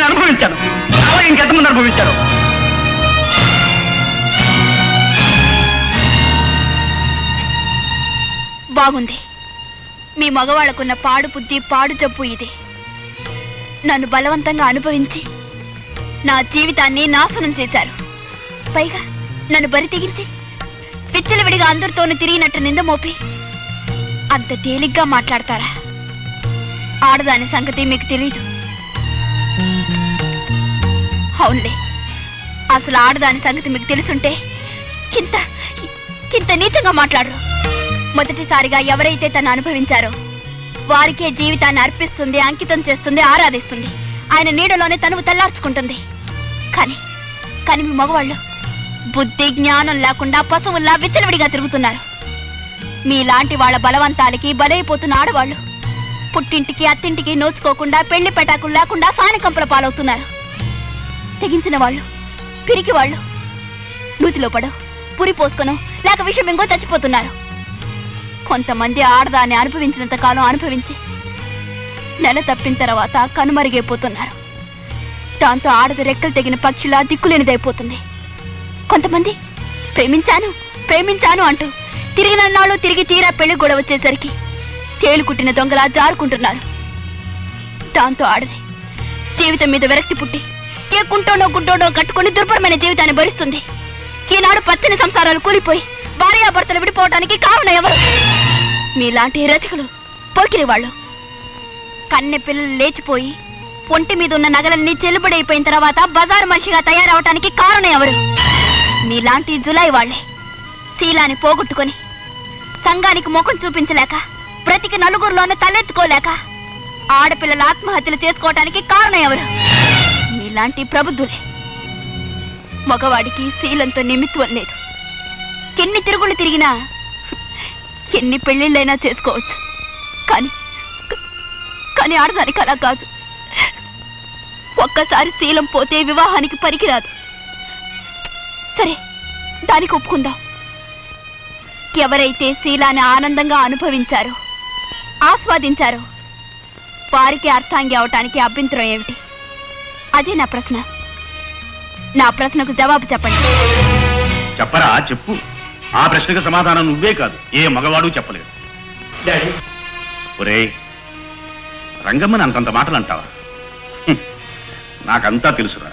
నేను అనుభవించాను. ఇంకెంతమంది అనుభవించారు? బాగుంది. మీ మగవాళ్ళకున్న పాడు బుద్ధి, పాడు జబ్బు ఇది. నన్ను బలవంతంగా అనుభవించి నా జీవితాన్ని నాశనం చేశారు. పైగా నన్ను బరి తెగించి విచ్చలవిడిగా అందరితోనూ తిరిగినట్టు నింద మోపి అంత తేలిగ్గా మాట్లాడతారా? ఆడదాని సంగతి మీకు తెలీదు. అవునులే, అసలు ఆడదాని సంగతి మీకు తెలుసుంటే ఇంత ఇంత నీచంగా మాట్లాడరు. మొదటిసారిగా ఎవరైతే తను అనుభవించారో వారికే జీవితాన్ని అర్పిస్తుంది, అంకితం చేస్తుంది, ఆరాధిస్తుంది. ఆయన నీడలోనే తనువు తెల్లార్చుకుంటుంది. కానీ కానీ మీ మగవాళ్ళు బుద్ధి జ్ఞానం లేకుండా పశువుల్లా విచ్చలవిడిగా తిరుగుతున్నారు. మీలాంటి వాళ్ళ బలవంతాలకి బలైపోతున్న ఆడవాళ్ళు పుట్టింటికి అత్తింటికి నోచుకోకుండా పెళ్లి పెటాకులు లేకుండా సానికంపల పాలవుతున్నారు. తెగించిన వాళ్ళు, పిరికి వాళ్ళు నూతిలో పడో, పురి పోసుకొనో లేక విషం ఇంకో చచ్చిపోతున్నారు. కొంతమంది ఆడదాన్ని అనుభవించినంత కాలం అనుభవించి నెల తప్పిన తర్వాత కనుమరుగైపోతున్నారు. దాంతో ఆడది రెక్కలు తెగిన పక్షిలా దిక్కులేనిదైపోతుంది. కొంతమంది ప్రేమించాను ప్రేమించాను అంటూ తిరిగినన్నాళ్ళు తిరిగి తీరా పెళ్లి కూడా వచ్చేసరికి తేలు కుట్టిన దొంగలా జారుకుంటున్నారు. దాంతో ఆడది జీవితం మీద విరక్తి పుట్టి ఏ కుంటోనో గుడ్డోనో కట్టుకుని దుర్భరమైన జీవితాన్ని భరిస్తుంది. ఈనాడు పచ్చని సంసారాలు కూలిపోయి భార్యాభర్తలు విడిపోవటానికి కారణం ఎవరు? మీలాంటి రచకులు, పోకిరి వాళ్ళు. కన్నె పిల్లలు లేచిపోయి ఒంటి మీద ఉన్న నగలన్నీ చెల్లుబడైపోయిన తర్వాత బజారు మనిషిగా తయారవటానికి కారణం ఎవరు? మీలాంటి జులై వాళ్లే. శీలాన్ని పోగొట్టుకొని సంఘానికి ముఖం చూపించలేక బ్రతికి నలుగురిలోనే తలెత్తుకోలేక ఆడపిల్లల ఆత్మహత్యలు చేసుకోవటానికి కారణం ఎవరు? మీలాంటి ప్రబుద్ధులే. మగవాడికి శీలంతో నిమిత్వం లేదు. ఎన్ని తిరుగులు తిరిగినా ఎన్ని పెళ్లిళ్ళైనా చేసుకోవచ్చు. కానీ కానీ ఆడదానికి అలా కాదు. ఒక్కసారి శీలం పోతే వివాహానికి పనికిరాదు. సరే, దానికి ఒప్పుకుందాం. ఎవరైతే శీలాన్ని ఆనందంగా అనుభవించారో, ఆస్వాదించారో వారికి అర్థాంగి అవటానికి అభ్యంతరం ఏమిటి? అదే నా ప్రశ్న. నా ప్రశ్నకు జవాబు చెప్పండి. చెప్పరా, చెప్పు. ఆ ప్రశ్నకు సమాధానం నువ్వే కాదు, ఏ మగవాడు చెప్పలేదు. ఒరేయ్, రంగమ్మని అంతంత మాటలు అంటావా? నాకంతా తెలుసురా.